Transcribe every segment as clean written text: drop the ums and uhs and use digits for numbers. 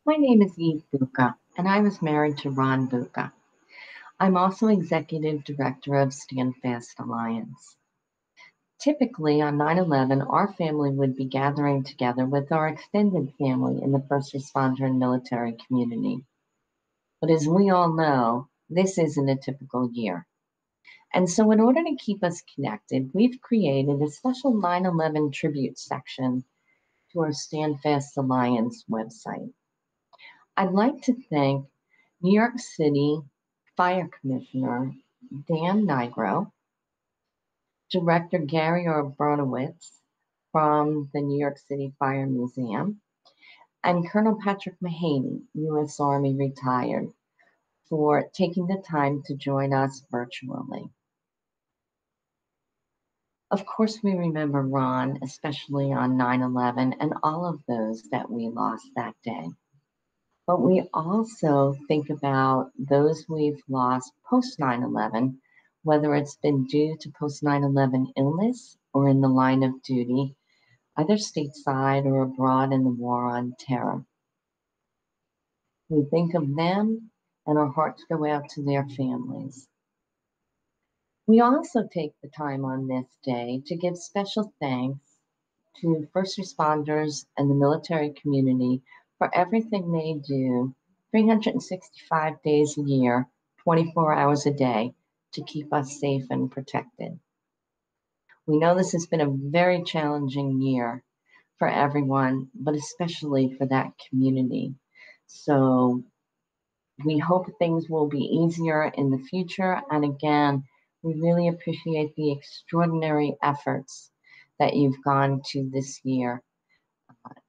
My name is Eve Bucca, and I was married to Ron Bucca. I'm also Executive Director of StandFast Alliance. Typically, on 9/11, our family would be gathering together with our extended family in the first responder and military community. But as we all know, this isn't a typical year. And so in order to keep us connected, we've created a special 9/11 tribute section to our StandFast Alliance website. I'd like to thank New York City Fire Commissioner Dan Nigro, Director Gary Urbanowicz from the New York City Fire Museum, and Colonel Patrick Mahaney, U.S. Army retired, for taking the time to join us virtually. Of course, we remember Ron, especially on 9/11, and all of those that we lost that day. But we also think about those we've lost post 9/11, whether it's been due to post 9/11 illness or in the line of duty, either stateside or abroad in the war on terror. We think of them and our hearts go out to their families. We also take the time on this day to give special thanks to first responders and the military community for everything they do 365 days a year, 24 hours a day to keep us safe and protected. We know this has been a very challenging year for everyone, but especially for that community. So we hope things will be easier in the future. And again, we really appreciate the extraordinary efforts that you've gone to this year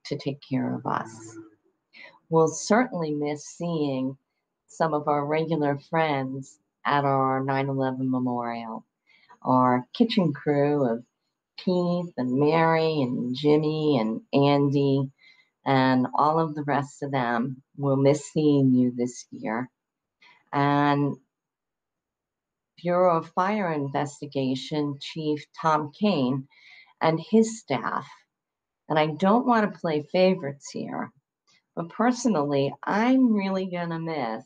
to take care of us. We'll certainly miss seeing some of our regular friends at our 9/11 memorial. Our kitchen crew of Keith and Mary and Jimmy and Andy and all of the rest of them. We'll miss seeing you this year. And Bureau of Fire Investigation Chief Tom Kane and his staff. And I don't want to play favorites here, but personally, I'm really going to miss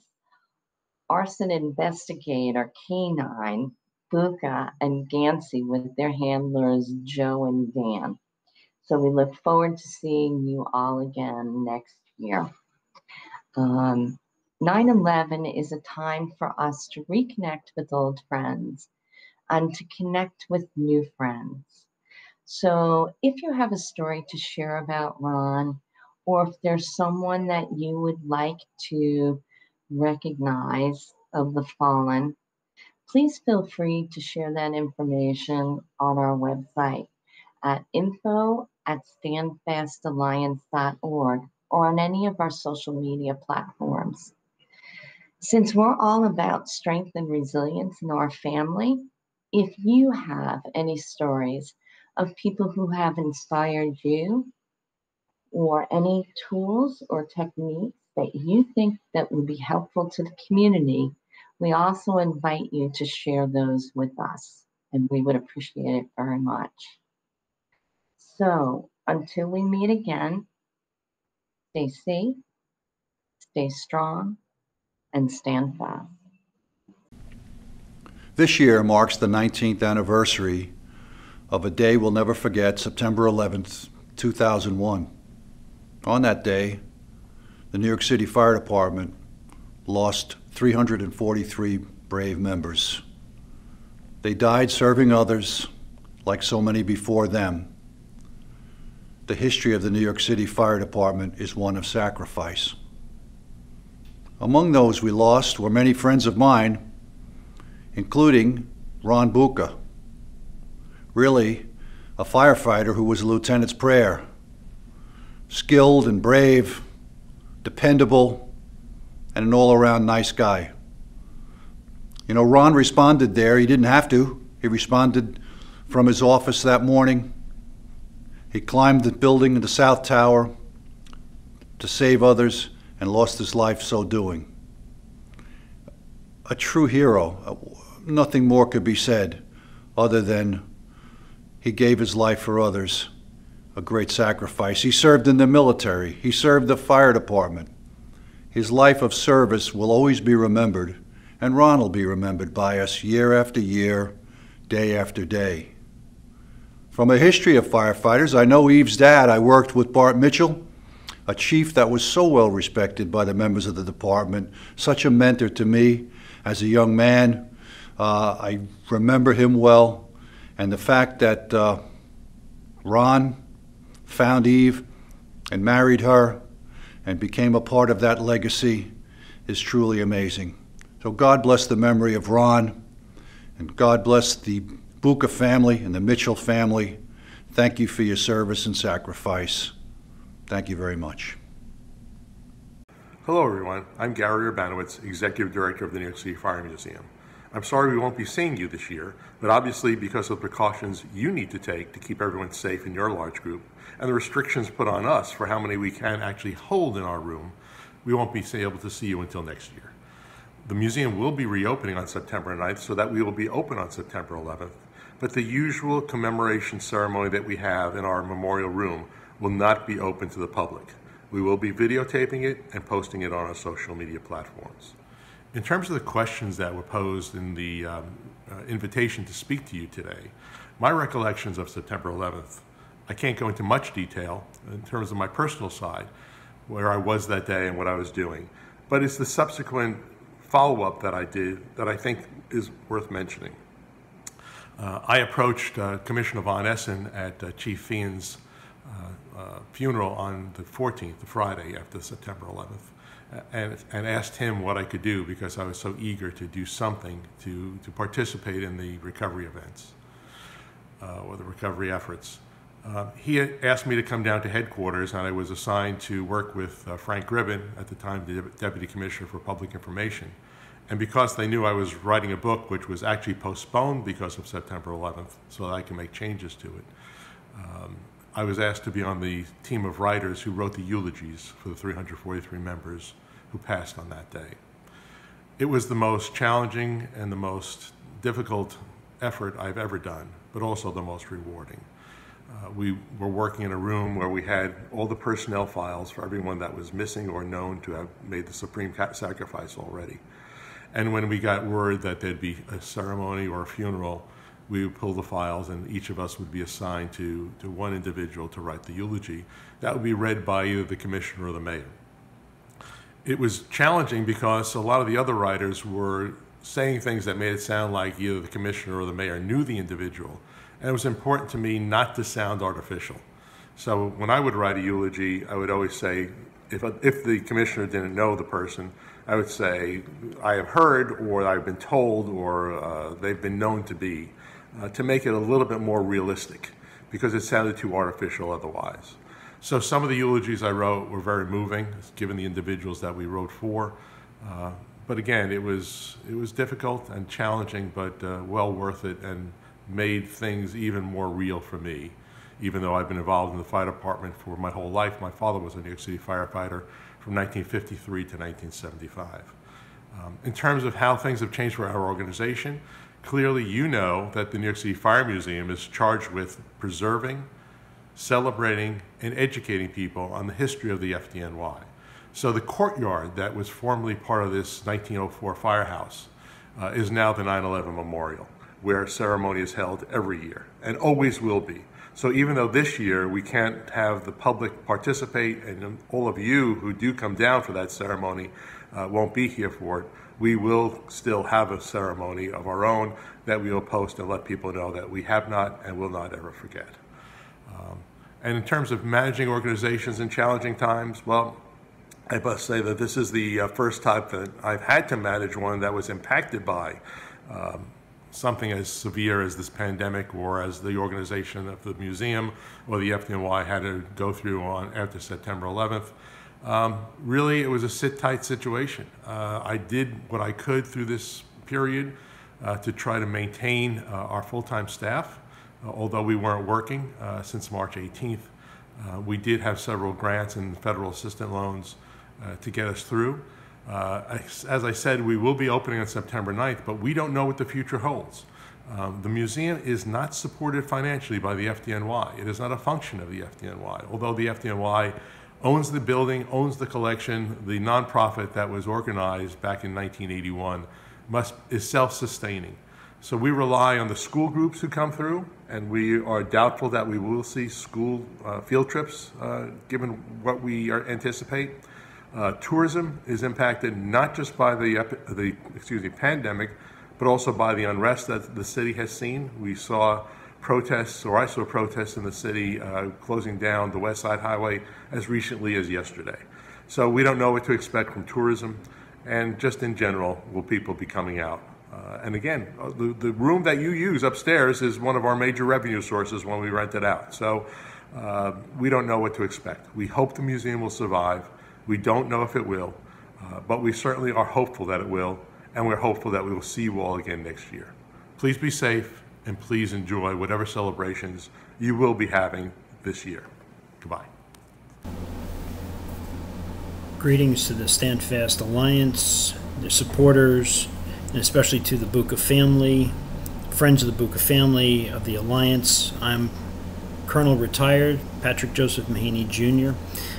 arson investigator Canine, Bucca, and Gansey with their handlers Joe and Dan. So we look forward to seeing you all again next year. 9/11 is a time for us to reconnect with old friends and to connect with new friends. So if you have a story to share about Ron, or if there's someone that you would like to recognize of the fallen, please feel free to share that information on our website at info@standfastalliance.org or on any of our social media platforms. Since we're all about strength and resilience in our family, if you have any stories of people who have inspired you or any tools or techniques that you think that would be helpful to the community, we also invite you to share those with us, and we would appreciate it very much. So until we meet again, stay safe, stay strong, and stand fast. This year marks the 19th anniversary of a day we'll never forget, September 11th, 2001. On that day, the New York City Fire Department lost 343 brave members. They died serving others like so many before them. The history of the New York City Fire Department is one of sacrifice. Among those we lost were many friends of mine, including Ron Bucca, really a firefighter who was a lieutenant's prayer, skilled and brave, dependable, and an all-around nice guy. You know, Ron responded there. He didn't have to. He responded from his office that morning. He climbed the building in the South Tower to save others and lost his life so doing. A true hero. Nothing more could be said other than he gave his life for others, a great sacrifice. He served in the military. He served the fire department. His life of service will always be remembered, and Ron will be remembered by us year after year, day after day. From a history of firefighters, I know Eve's dad. I worked with Bart Mitchell, a chief that was so well respected by the members of the department, such a mentor to me as a young man. I remember him well, and the fact that Ron found Eve and married her and became a part of that legacy is truly amazing. So God bless the memory of Ron, and God bless the Bucca family and the Mitchell family. Thank you for your service and sacrifice. Thank you very much. Hello everyone, I'm Gary Urbanowicz, Executive Director of the New York City Fire Museum. I'm sorry we won't be seeing you this year, but obviously because of the precautions you need to take to keep everyone safe in your large group, and the restrictions put on us for how many we can actually hold in our room, we won't be able to see you until next year. The museum will be reopening on September 9th, so that we will be open on September 11th, but the usual commemoration ceremony that we have in our memorial room will not be open to the public. We will be videotaping it and posting it on our social media platforms. In terms of the questions that were posed in the invitation to speak to you today, my recollections of September 11th, I can't go into much detail in terms of my personal side, where I was that day and what I was doing, but it's the subsequent follow-up that I did that I think is worth mentioning. I approached Commissioner Von Essen at Chief Fien's funeral on the 14th, the Friday after September 11th, and asked him what I could do because I was so eager to do something to participate in the recovery events or the recovery efforts. He had asked me to come down to headquarters, and I was assigned to work with Frank Gribben, at the time the Deputy Commissioner for Public Information. And because they knew I was writing a book which was actually postponed because of September 11th, so that I can make changes to it, I was asked to be on the team of writers who wrote the eulogies for the 343 members who passed on that day. It was the most challenging and the most difficult effort I've ever done, but also the most rewarding. We were working in a room where we had all the personnel files for everyone that was missing or known to have made the supreme sacrifice already. And when we got word that there'd be a ceremony or a funeral, we would pull the files and each of us would be assigned to one individual to write the eulogy. That would be read by either the commissioner or the mayor. It was challenging because a lot of the other writers were saying things that made it sound like either the commissioner or the mayor knew the individual. And it was important to me not to sound artificial. So when I would write a eulogy, I would always say, if the commissioner didn't know the person, I would say, I have heard, or I've been told, or they've been known to be, to make it a little bit more realistic, because it sounded too artificial otherwise. So some of the eulogies I wrote were very moving, given the individuals that we wrote for. But again, it was difficult and challenging, but well worth it, and made things even more real for me. Even though I've been involved in the fire department for my whole life, my father was a New York City firefighter from 1953 to 1975. In terms of how things have changed for our organization, clearly you know that the New York City Fire Museum is charged with preserving, celebrating, and educating people on the history of the FDNY. So the courtyard that was formerly part of this 1904 firehouse is now the 9/11 Memorial, where a ceremony is held every year and always will be. So even though this year we can't have the public participate, and all of you who do come down for that ceremony won't be here for it, we will still have a ceremony of our own that we will post and let people know that we have not and will not ever forget. And in terms of managing organizations in challenging times, well, I must say that this is the first time that I've had to manage one that was impacted by something as severe as this pandemic, or as the organization of the museum or the FDNY had to go through after September 11th. Really, it was a sit-tight situation. I did what I could through this period to try to maintain our full-time staff, although we weren't working since March 18th. We did have several grants and federal assistance loans to get us through. As I said, we will be opening on September 9th, but we don't know what the future holds. The museum is not supported financially by the FDNY. It is not a function of the FDNY, although the FDNY owns the building, owns the collection. The nonprofit that was organized back in 1981 is self-sustaining. So we rely on the school groups who come through, and we are doubtful that we will see school field trips given what we anticipate. Tourism is impacted not just by the pandemic, but also by the unrest that the city has seen. We saw protests, or I saw protests in the city closing down the West Side Highway as recently as yesterday. So we don't know what to expect from tourism, and just in general, will people be coming out? And again, the room that you use upstairs is one of our major revenue sources when we rent it out. So we don't know what to expect. We hope the museum will survive. We don't know if it will, but we certainly are hopeful that it will, and we're hopeful that we will see you all again next year. Please be safe, and please enjoy whatever celebrations you will be having this year. Goodbye. Greetings to the StandFast Alliance, their supporters, and especially to the Bucca family, friends of the Bucca family of the Alliance. I'm Colonel Retired Patrick Joseph Mahaney, Jr.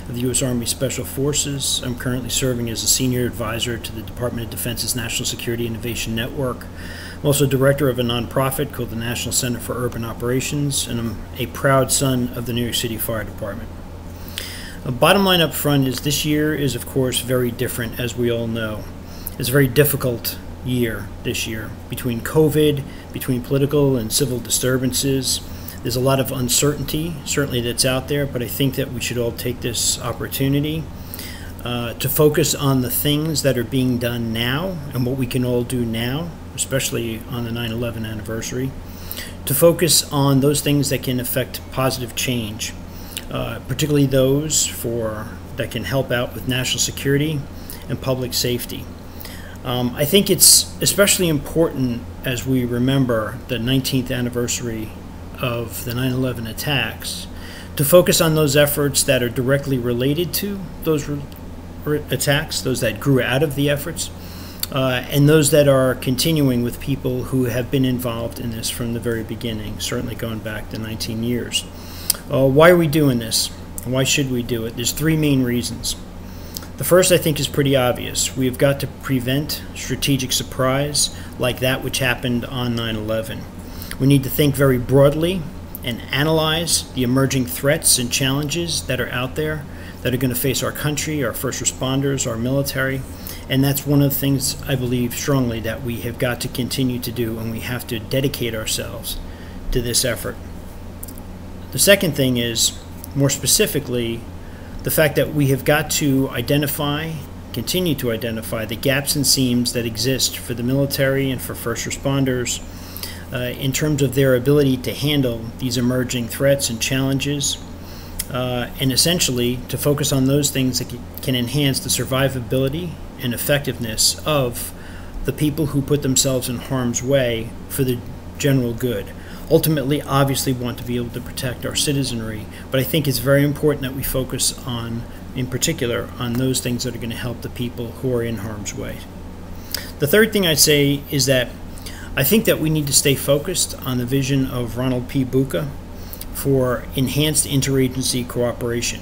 of the U.S. Army Special Forces. I'm currently serving as a senior advisor to the Department of Defense's National Security Innovation Network. I'm also director of a nonprofit called the National Center for Urban Operations, and I'm a proud son of the New York City Fire Department. Bottom line up front is this year is, of course, very different, as we all know. It's a very difficult year this year, between COVID, between political and civil disturbances. There's a lot of uncertainty, certainly, that's out there, but I think that we should all take this opportunity to focus on the things that are being done now and what we can all do now, especially on the 9/11 anniversary, to focus on those things that can affect positive change, particularly those that can help out with national security and public safety. I think it's especially important as we remember the 19th anniversary of the 9/11 attacks to focus on those efforts that are directly related to those attacks, those that grew out of the efforts, and those that are continuing with people who have been involved in this from the very beginning, certainly going back to 19 years. Why are we doing this? Why should we do it? There's three main reasons. The first, I think, is pretty obvious. We have got to prevent strategic surprise like that which happened on 9/11. We need to think very broadly and analyze the emerging threats and challenges that are out there that are going to face our country, our first responders, our military, and that's one of the things I believe strongly that we have got to continue to do, and we have to dedicate ourselves to this effort. The second thing is, more specifically, the fact that we have got to continue to identify the gaps and seams that exist for the military and for first responders in terms of their ability to handle these emerging threats and challenges, and essentially to focus on those things that can enhance the survivability and effectiveness of the people who put themselves in harm's way for the general good. Ultimately, obviously, want to be able to protect our citizenry, but I think it's very important that we focus on, in particular, on those things that are going to help the people who are in harm's way. The third thing I'd say is that I think that we need to stay focused on the vision of Ronald P. Bucca for enhanced interagency cooperation.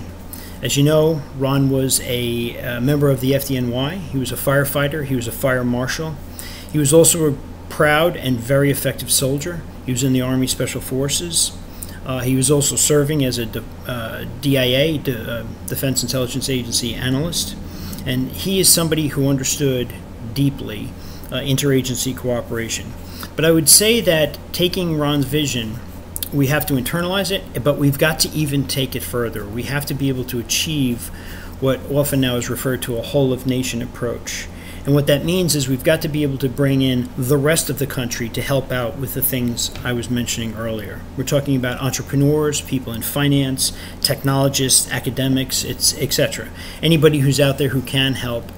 As you know, Ron was a member of the FDNY. He was a firefighter. He was a fire marshal. He was also a proud and very effective soldier. He was in the Army Special Forces. He was also serving as a DIA, Defense Intelligence Agency analyst. And he is somebody who understood deeply interagency cooperation. But I would say that taking Ron's vision, we have to internalize it, but we've got to even take it further. We have to be able to achieve what often now is referred to a whole-of-nation approach. And what that means is we've got to be able to bring in the rest of the country to help out with the things I was mentioning earlier. We're talking about entrepreneurs, people in finance, technologists, academics, etc. Anybody who's out there who can help,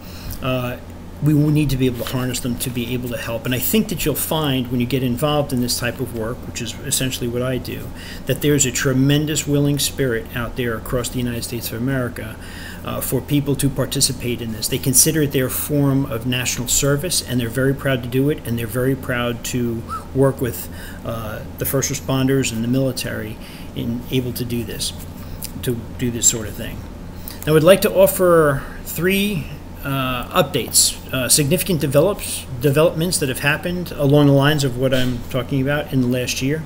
we will need to be able to harness them to be able to help. And I think that you'll find when you get involved in this type of work, which is essentially what I do, that there's a tremendous willing spirit out there across the United States of America for people to participate in this. They consider it their form of national service, and they're very proud to do it, and they're very proud to work with the first responders and the military in able to do this sort of thing. I would like to offer three updates, significant developments that have happened along the lines of what I'm talking about in the last year.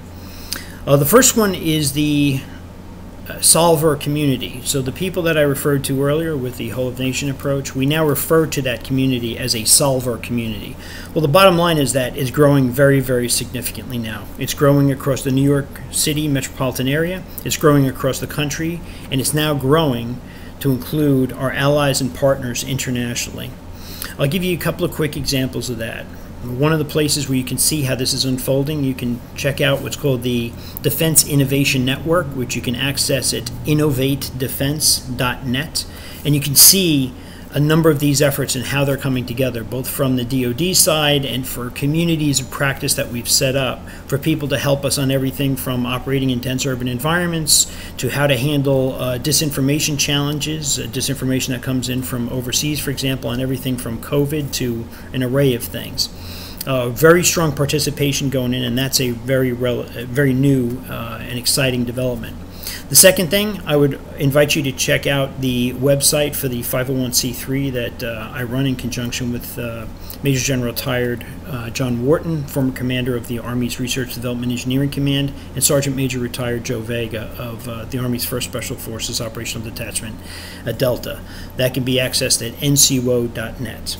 The first one is the solver community. So the people that I referred to earlier with the whole of nation approach, we now refer to that community as a solver community. Well, the bottom line is that it's growing very, very significantly now. It's growing across the New York City metropolitan area, it's growing across the country, and it's now growing to include our allies and partners internationally. I'll give you a couple of quick examples of that. One of the places where you can see how this is unfolding, you can check out what's called the Defense Innovation Network, which you can access at innovatedefense.net. And you can see a number of these efforts and how they're coming together, both from the DoD side and for communities of practice that we've set up for people to help us on everything from operating in dense urban environments to how to handle disinformation challenges, disinformation that comes in from overseas, for example, on everything from COVID to an array of things. Very strong participation going in, and that's a very new and exciting development. The second thing, I would invite you to check out the website for the 501c3 that I run in conjunction with Major General retired John Wharton, former commander of the Army's Research Development Engineering Command, and Sergeant Major retired Joe Vega of the Army's 1st Special Forces Operational Detachment at Delta. That can be accessed at nco.net.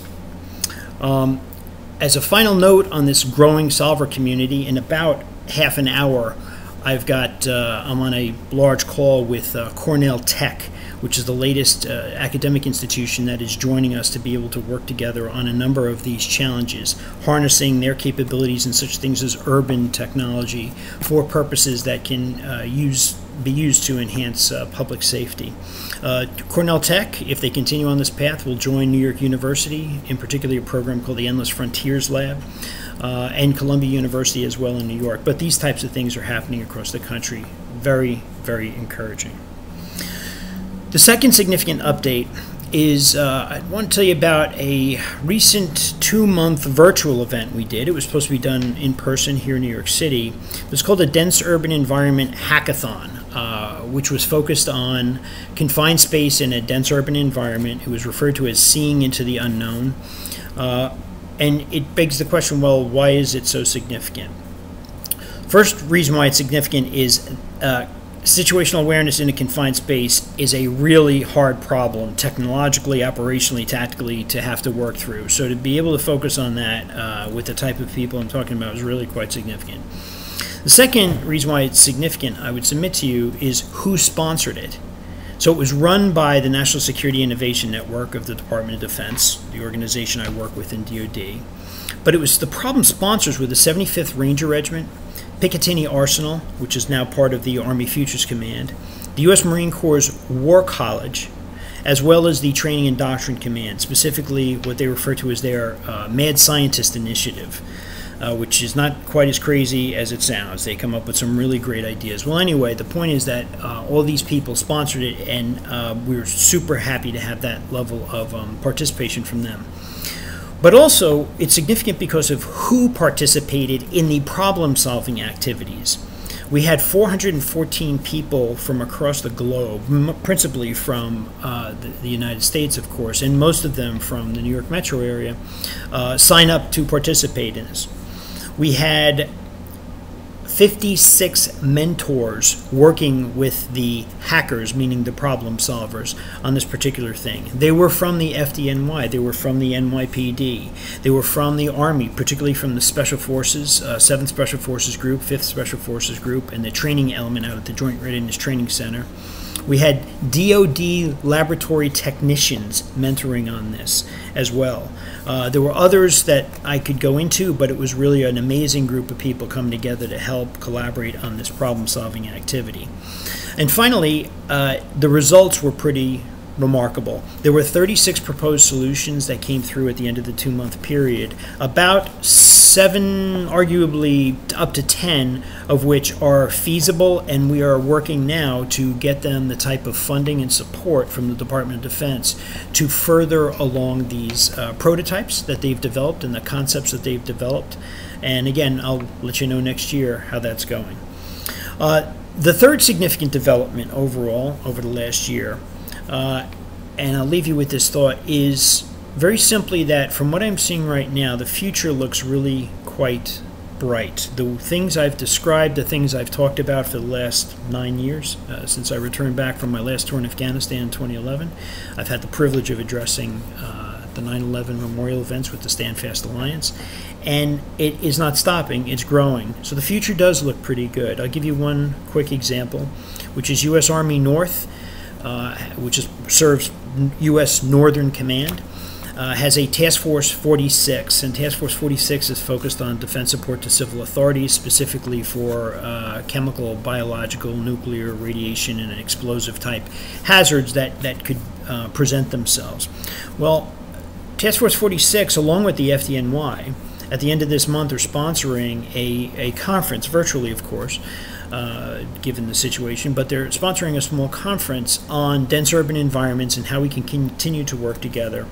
As a final note on this growing solver community, in about half an hour, I'm on a large call with Cornell Tech, which is the latest academic institution that is joining us to be able to work together on a number of these challenges, harnessing their capabilities in such things as urban technology for purposes that can be used to enhance public safety. Cornell Tech, if they continue on this path, will join New York University, in particular a program called the Endless Frontiers Lab, and Columbia University as well in New York. But these types of things are happening across the country. Very, very encouraging. The second significant update is I want to tell you about a recent 2-month virtual event we did. It was supposed to be done in person here in New York City. It was called the Dense Urban Environment Hackathon, which was focused on confined space in a dense urban environment. It was referred to as Seeing into the Unknown. And it begs the question, well, why is it so significant? First reason why it's significant is situational awareness in a confined space is a really hard problem, technologically, operationally, tactically, to have to work through. So to be able to focus on that with the type of people I'm talking about is really quite significant. The second reason why it's significant, I would submit to you, is who sponsored it. So it was run by the National Security Innovation Network of the Department of Defense, the organization I work with in DoD. But it was the problem sponsors were the 75th Ranger Regiment, Picatinny Arsenal, which is now part of the Army Futures Command, the U.S. Marine Corps' War College, as well as the Training and Doctrine Command, specifically what they refer to as their Mad Scientist Initiative, which is not quite as crazy as it sounds. They come up with some really great ideas. Well, anyway, the point is that all these people sponsored it, and we were super happy to have that level of participation from them. But also, it's significant because of who participated in the problem-solving activities. We had 414 people from across the globe, principally from the United States, of course, and most of them from the New York metro area, sign up to participate in this. We had 56 mentors working with the hackers, meaning the problem solvers, on this particular thing. They were from the FDNY, they were from the NYPD, they were from the Army, particularly from the Special Forces, 7th Special Forces Group, 5th Special Forces Group, and the training element out at the Joint Readiness Training Center. We had DoD laboratory technicians mentoring on this as well. There were others that I could go into, but it was really an amazing group of people coming together to help collaborate on this problem-solving activity. And finally, the results were pretty remarkable. There were 36 proposed solutions that came through at the end of the 2-month period, about 7, arguably up to 10 of which are feasible, and we are working now to get them the type of funding and support from the Department of Defense to further along these prototypes that they've developed and the concepts that they've developed. And again, I'll let you know next year how that's going. The third significant development overall over the last year and I'll leave you with this thought, is very simply that from what I'm seeing right now, the future looks really quite bright. The things I've described, the things I've talked about for the last 9 years, since I returned back from my last tour in Afghanistan in 2011, I've had the privilege of addressing the 9/11 memorial events with the StandFast Alliance, and it is not stopping, it's growing. So the future does look pretty good. I'll give you one quick example, which is U.S. Army North, which serves U.S. Northern Command. Has a Task Force 46, and Task Force 46 is focused on defense support to civil authorities, specifically for chemical, biological, nuclear, radiation, and explosive type hazards that could present themselves. Well, Task Force 46, along with the FDNY, at the end of this month are sponsoring a conference, virtually of course, given the situation, but they're sponsoring a small conference on dense urban environments and how we can continue to work together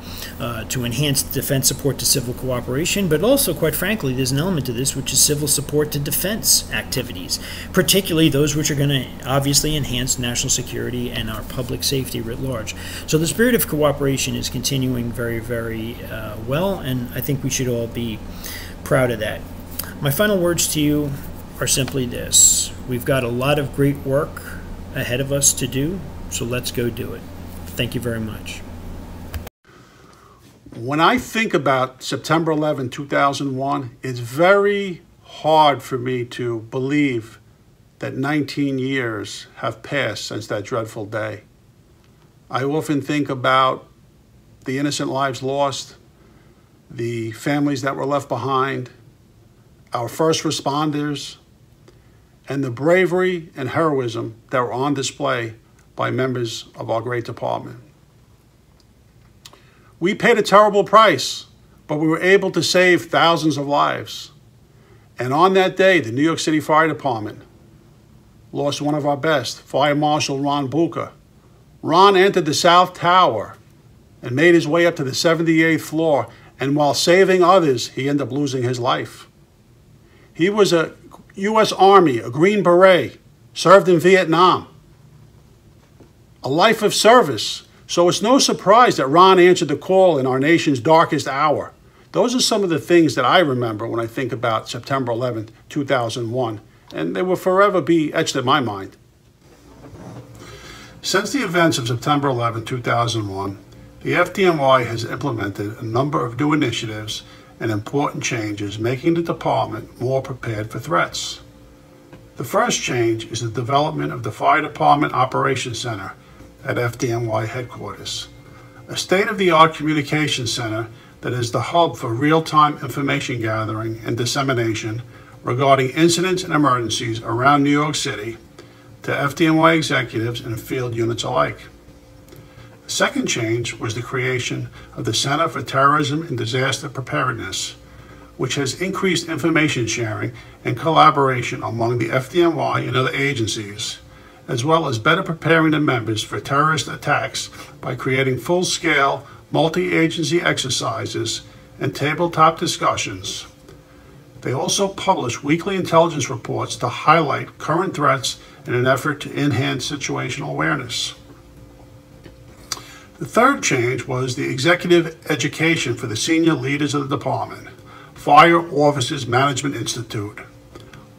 to enhance defense support to civil cooperation, but also, quite frankly, there's an element to this which is civil support to defense activities, particularly those which are going to obviously enhance national security and our public safety writ large. So the spirit of cooperation is continuing very, very well, and I think we should all be proud of that. My final words to you are simply this: we've got a lot of great work ahead of us to do, so let's go do it. Thank you very much. When I think about September 11, 2001, it's very hard for me to believe that 19 years have passed since that dreadful day. I often think about the innocent lives lost, the families that were left behind, our first responders, and the bravery and heroism that were on display by members of our great department. We paid a terrible price, but we were able to save thousands of lives. And on that day, the New York City Fire Department lost one of our best, Fire Marshal Ronald Bucca. Ron entered the South Tower and made his way up to the 78th floor, and while saving others, he ended up losing his life. He was a U.S. Army, a Green Beret, served in Vietnam. A life of service. So it's no surprise that Ron answered the call in our nation's darkest hour. Those are some of the things that I remember when I think about September 11, 2001, and they will forever be etched in my mind. Since the events of September 11, 2001, the FDNY has implemented a number of new initiatives and important changes, making the department more prepared for threats. The first change is the development of the Fire Department Operations Center at FDNY headquarters, a state-of-the-art communication center that is the hub for real-time information gathering and dissemination regarding incidents and emergencies around New York City to FDNY executives and field units alike. The second change was the creation of the Center for Terrorism and Disaster Preparedness, which has increased information sharing and collaboration among the FDNY and other agencies, as well as better preparing the members for terrorist attacks by creating full-scale, multi-agency exercises and tabletop discussions. They also publish weekly intelligence reports to highlight current threats in an effort to enhance situational awareness. The third change was the executive education for the senior leaders of the department, Fire Officers Management Institute.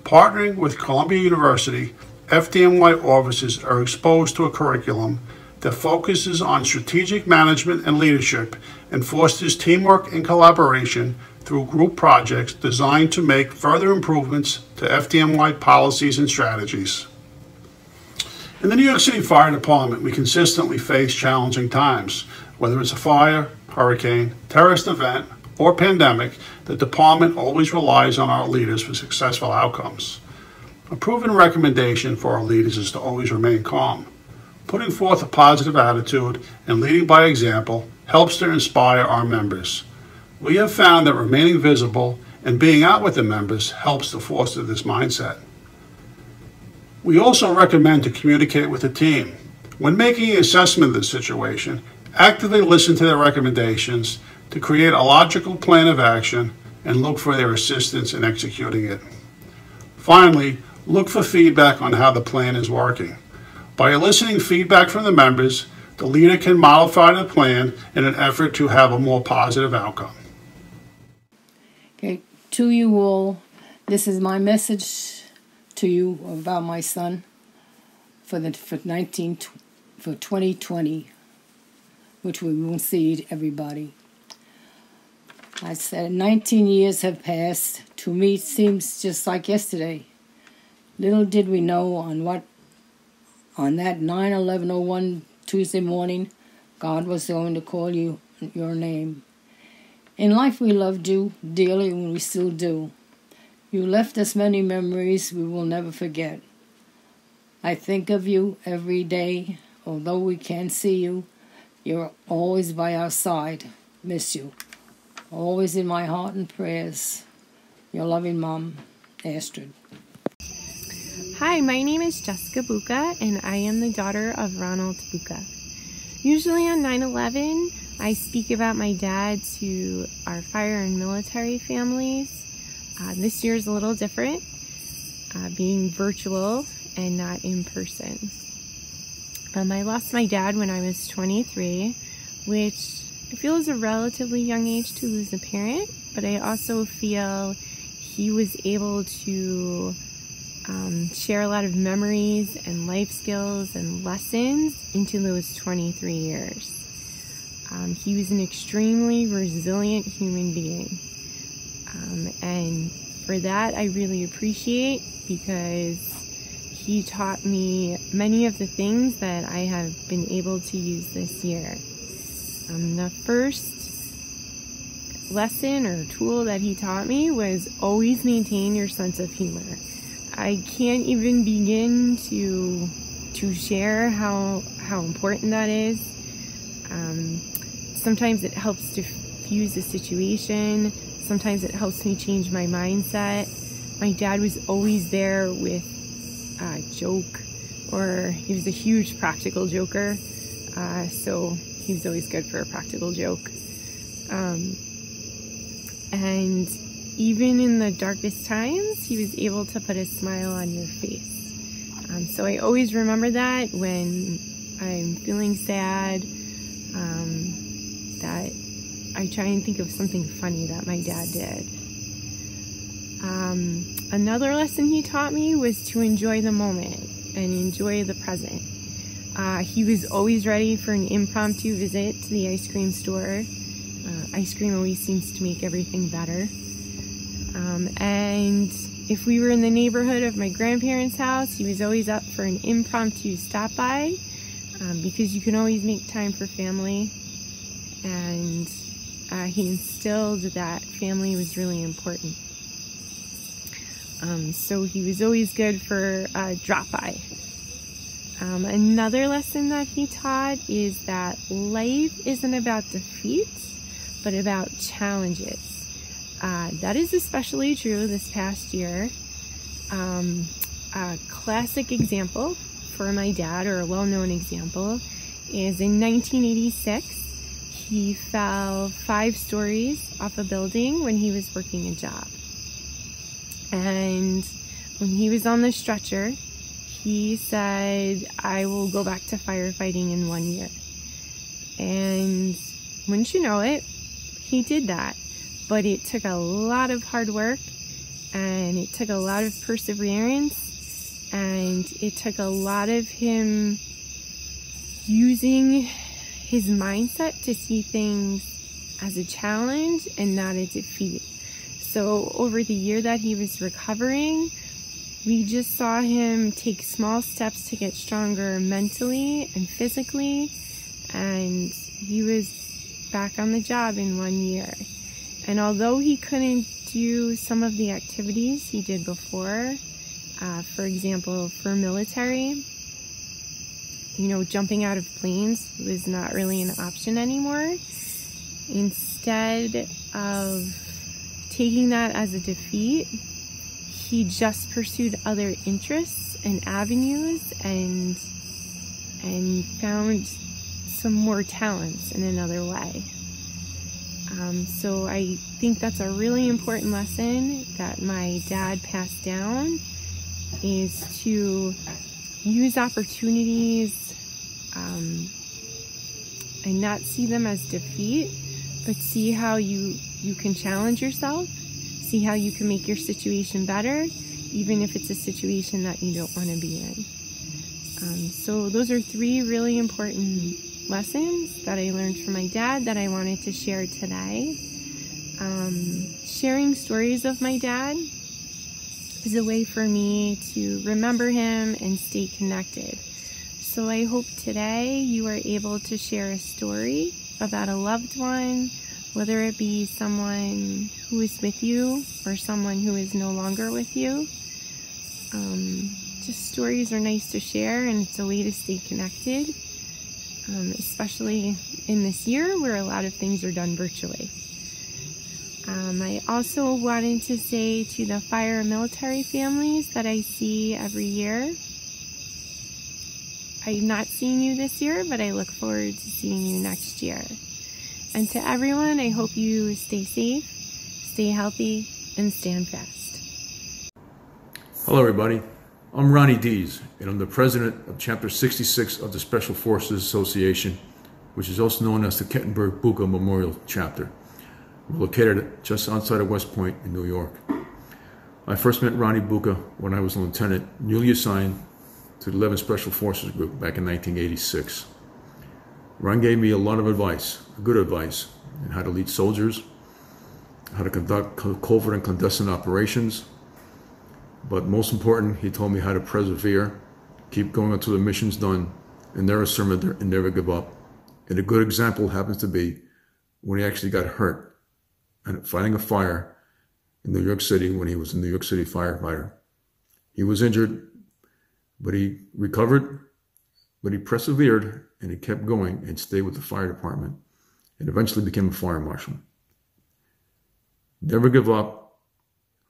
Partnering with Columbia University, FDNY officers are exposed to a curriculum that focuses on strategic management and leadership and fosters teamwork and collaboration through group projects designed to make further improvements to FDNY policies and strategies. In the New York City Fire Department, we consistently face challenging times. Whether it's a fire, hurricane, terrorist event, or pandemic, the department always relies on our leaders for successful outcomes. A proven recommendation for our leaders is to always remain calm. Putting forth a positive attitude and leading by example helps to inspire our members. We have found that remaining visible and being out with the members helps to foster this mindset. We also recommend to communicate with the team. When making an assessment of the situation, actively listen to their recommendations to create a logical plan of action and look for their assistance in executing it. Finally, look for feedback on how the plan is working. By eliciting feedback from the members, the leader can modify the plan in an effort to have a more positive outcome. Okay, to you all, this is my message to you about my son for 2020, which we won't see everybody. I said 19 years have passed. To me, it seems just like yesterday. Little did we know on that 9/11/01 Tuesday morning, God was going to call you your name. In life, we loved you dearly, and we still do. You left us many memories we will never forget. I think of you every day. Although we can't see you, you're always by our side. Miss you. Always in my heart and prayers. Your loving mom, Astrid. Hi, my name is Jessica Bucca, and I am the daughter of Ronald Bucca. Usually on 9/11, I speak about my dad to our fire and military families. This year is a little different, being virtual and not in person. I lost my dad when I was 23, which I feel is a relatively young age to lose a parent, but I also feel he was able to share a lot of memories and life skills and lessons into those 23 years. He was an extremely resilient human being. And for that, I really appreciate, because he taught me many of the things that I have been able to use this year. The first lesson or tool that he taught me was always maintain your sense of humor. I can't even begin to share how important that is. Sometimes it helps diffuse a situation. Sometimes it helps me change my mindset. My dad was always there with a joke, or he was a huge practical joker. So he was always good for a practical joke. And even in the darkest times, he was able to put a smile on your face. So I always remember that when I'm feeling sad, that I try and think of something funny that my dad did. Another lesson he taught me was to enjoy the moment and enjoy the present. He was always ready for an impromptu visit to the ice cream store. Ice cream always seems to make everything better. And if we were in the neighborhood of my grandparents' house, he was always up for an impromptu stop by, because you can always make time for family. And he instilled that family was really important. So he was always good for a drop by. Another lesson that he taught is that life isn't about defeats, but about challenges. That is especially true this past year. A classic example for my dad, or a well-known example, is in 1986. He fell 5 stories off a building when he was working a job. And when he was on the stretcher, he said, "I will go back to firefighting in 1 year." And wouldn't you know it, he did that. But it took a lot of hard work, and it took a lot of perseverance, and it took a lot of him using his mindset to see things as a challenge and not a defeat. So over the year that he was recovering, we just saw him take small steps to get stronger mentally and physically, and he was back on the job in 1 year. And although he couldn't do some of the activities he did before, for example, for military, jumping out of planes was not really an option anymore. Instead of taking that as a defeat, he just pursued other interests and avenues and found some more talents in another way. So I think that's a really important lesson that my dad passed down, is to use opportunities and not see them as defeat, but see how you can challenge yourself, see how you can make your situation better, even if it's a situation that you don't want to be in. So those are 3 really important lessons that I learned from my dad that I wanted to share today. Sharing stories of my dad is a way for me to remember him and stay connected. So I hope today you are able to share a story about a loved one, whether it be someone who is with you or someone who is no longer with you. Just stories are nice to share, and it's a way to stay connected, especially in this year where a lot of things are done virtually. I also wanted to say to the fire and military families that I see every year, I'm not seeing you this year, but I look forward to seeing you next year. And to everyone, I hope you stay safe, stay healthy, and stand fast. Hello everybody, I'm Ronny Dees, and I'm the president of Chapter 66 of the Special Forces Association, which is also known as the Kettenberg Bucca Memorial Chapter. We're located just outside of West Point in New York. I first met Ronnie Bucca when I was a lieutenant, newly assigned to the 11th Special Forces Group back in 1986. Ron gave me a lot of advice, good advice, on how to lead soldiers, how to conduct covert and clandestine operations, but most important, he told me how to persevere, keep going until the mission's done, and never surrender and never give up. And a good example happens to be when he actually got hurt and fighting a fire in New York City when he was a New York City firefighter. He was injured, but he recovered, but he persevered, and he kept going and stayed with the fire department and eventually became a fire marshal. Never give up,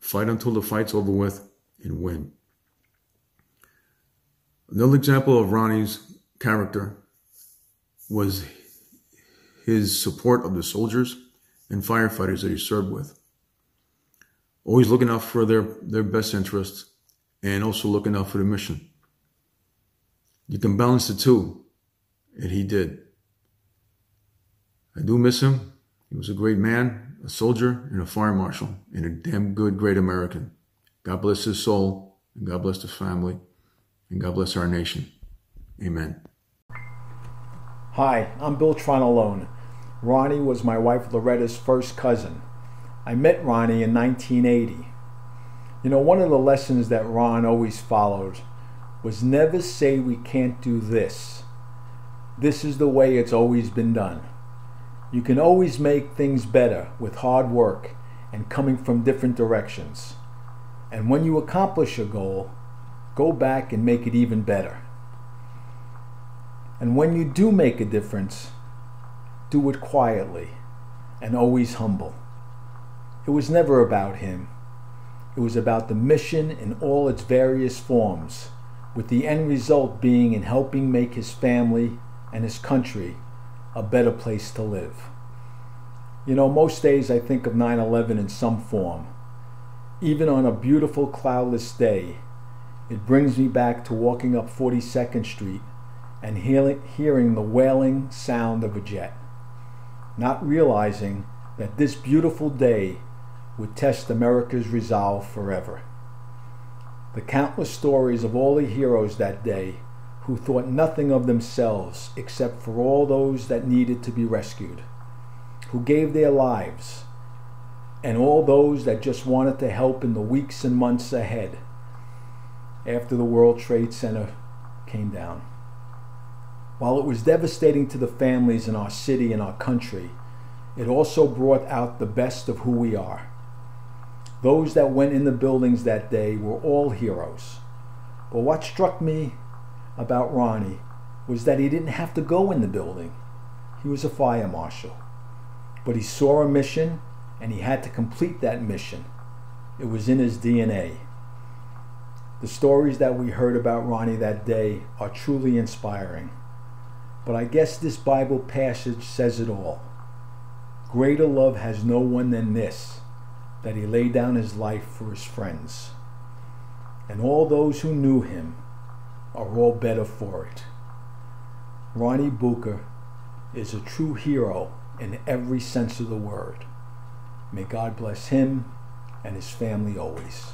fight until the fight's over with, and win. Another example of Ronnie's character was his support of the soldiers and firefighters that he served with. Always looking out for their best interests and also looking out for the mission. You can balance the two, and he did. I do miss him. He was a great man, a soldier, and a fire marshal, and a damn good, great American. God bless his soul, and God bless his family, and God bless our nation. Amen. Hi, I'm Bill Tronolone. Ronnie was my wife Loretta's first cousin. I met Ronnie in 1980. You know, one of the lessons that Ron always followed was never say we can't do this. This is the way it's always been done. You can always make things better with hard work and coming from different directions. And when you accomplish a goal, go back and make it even better. And when you do make a difference, do it quietly and always humble. It was never about him. It was about the mission in all its various forms, with the end result being in helping make his family and his country a better place to live. You know, most days I think of 9/11 in some form. Even on a beautiful cloudless day, it brings me back to walking up 42nd Street and hearing the wailing sound of a jet, not realizing that this beautiful day would test America's resolve forever. The countless stories of all the heroes that day who thought nothing of themselves except for all those that needed to be rescued, who gave their lives, and all those that just wanted to help in the weeks and months ahead after the World Trade Center came down. While it was devastating to the families in our city and our country, it also brought out the best of who we are. Those that went in the buildings that day were all heroes. But what struck me about Ronnie was that he didn't have to go in the building. He was a fire marshal. But he saw a mission and he had to complete that mission. It was in his DNA. The stories that we heard about Ronnie that day are truly inspiring. But I guess this Bible passage says it all. Greater love has no one than this, that he laid down his life for his friends. And all those who knew him are all better for it. Ronnie Bucca is a true hero in every sense of the word. May God bless him and his family always.